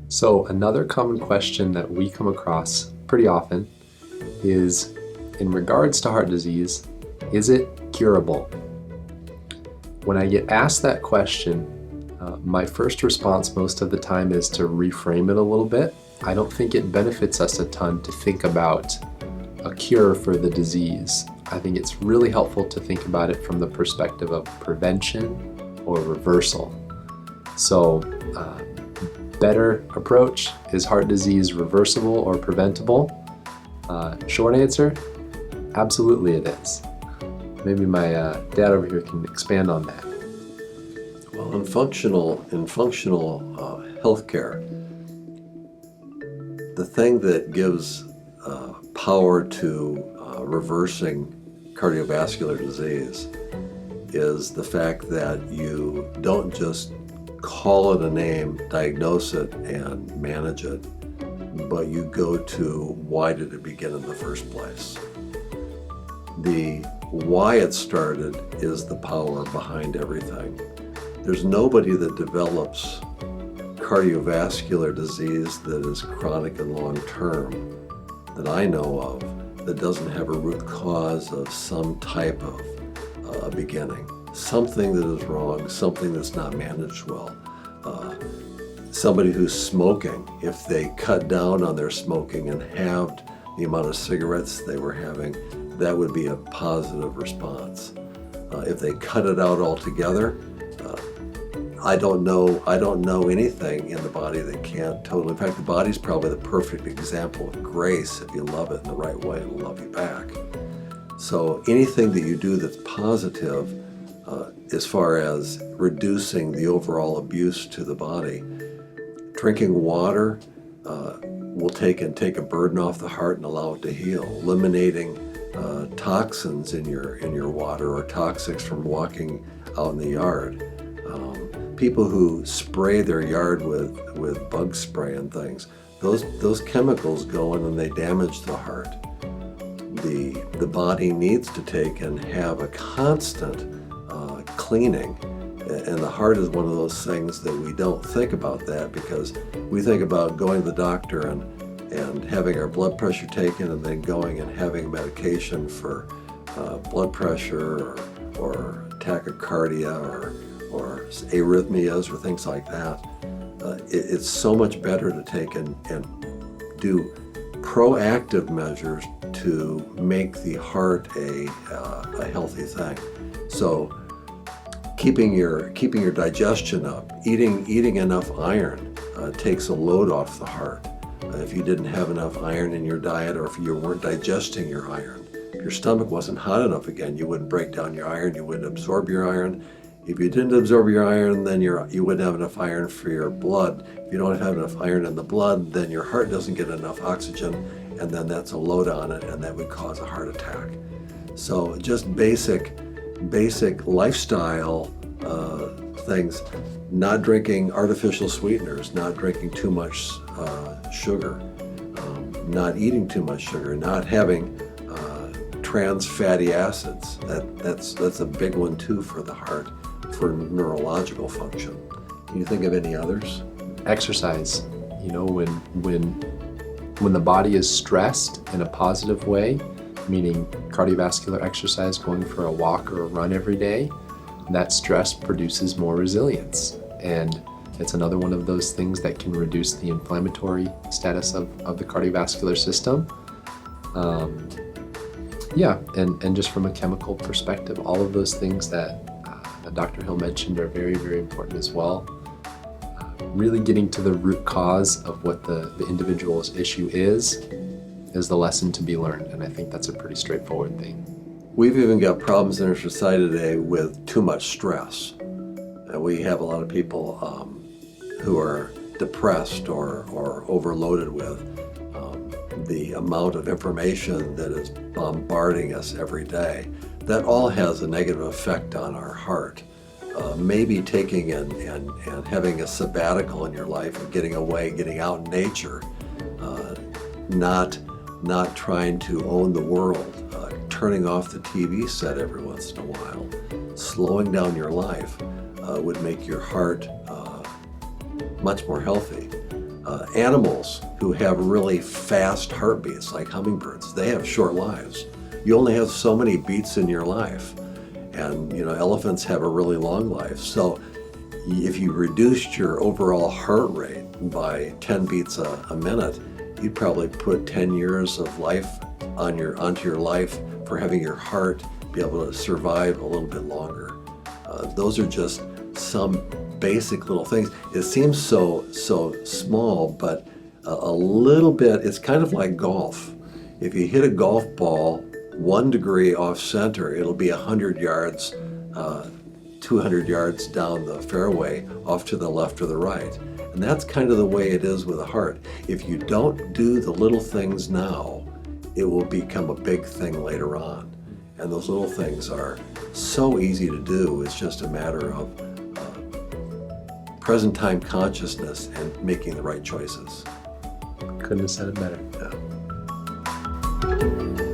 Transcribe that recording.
So another common question that we come across pretty often is, in regards to heart disease, is it curable? When I get asked that question, my first response most of the time is to reframe it a little bit. I don't think it benefits us a ton to think about a cure for the disease. I think it's really helpful to think about it from the perspective of prevention or reversal. So, better approach, is heart disease reversible or preventable? Short answer, absolutely it is. Maybe my dad over here can expand on that. Well, in functional healthcare, the thing that gives power to reversing cardiovascular disease is the fact that you don't just call it a name, diagnose it, and manage it, but you go to why did it begin in the first place. The why it started is the power behind everything. There's nobody that develops cardiovascular disease that is chronic and long-term that I know of that doesn't have a root cause of some type of beginning. Something that is wrong, something that's not managed well. Somebody who's smoking, if they cut down on their smoking and halved the amount of cigarettes they were having, that would be a positive response. If they cut it out altogether, I don't know anything in the body that can't totally. In fact, the body's probably the perfect example of grace. If you love it in the right way, it'll love you back. So anything that you do that's positive, as far as reducing the overall abuse to the body, drinking water will take a burden off the heart and allow it to heal. Eliminating toxins in your water or toxics from walking out in the yard. People who spray their yard with bug spray and things, those chemicals go in and they damage the heart. The body needs to take and have a constant cleaning, and the heart is one of those things that we don't think about that because we think about going to the doctor and having our blood pressure taken and then going and having medication for blood pressure or tachycardia or arrhythmias or things like that. It's so much better to take and do proactive measures to make the heart a healthy thing. So keeping your digestion up, eating enough iron takes a load off the heart. If you didn't have enough iron in your diet, or if you weren't digesting your iron, if your stomach wasn't hot enough again, you wouldn't break down your iron, you wouldn't absorb your iron. If you didn't absorb your iron, then you wouldn't have enough iron for your blood. If you don't have enough iron in the blood, then your heart doesn't get enough oxygen, and then that's a load on it, and that would cause a heart attack. So just basic lifestyle things, not drinking artificial sweeteners, not drinking too much sugar, not eating too much sugar, not having trans fatty acids. That's a big one too for the heart, for neurological function. Can you think of any others? Exercise. When the body is stressed in a positive way, meaning cardiovascular exercise, going for a walk or a run every day, that stress produces more resilience. And it's another one of those things that can reduce the inflammatory status of the cardiovascular system. And just from a chemical perspective, all of those things that Dr. Hill mentioned are very, very important as well. Really getting to the root cause of what the individual's issue is the lesson to be learned, and I think that's a pretty straightforward thing. We've even got problems in our society today with too much stress. And we have a lot of people who are depressed or overloaded with the amount of information that is bombarding us every day. That all has a negative effect on our heart. Maybe taking and having a sabbatical in your life and getting away, getting out in nature, not trying to own the world, turning off the TV set every once in a while, slowing down your life would make your heart much more healthy. Animals who have really fast heartbeats, like hummingbirds, they have short lives. You only have so many beats in your life. And elephants have a really long life. So if you reduced your overall heart rate by 10 beats a minute, you'd probably put 10 years of life onto your life for having your heart be able to survive a little bit longer. Those are just some basic little things. It seems so small, but a little bit, it's kind of like golf. If you hit a golf ball 1 degree off center, it'll be 100 yards, 200 yards down the fairway off to the left or the right. And that's kind of the way it is with a heart. If you don't do the little things now, it will become a big thing later on. And those little things are so easy to do. It's just a matter of present time consciousness and making the right choices. Couldn't have said it better. Yeah.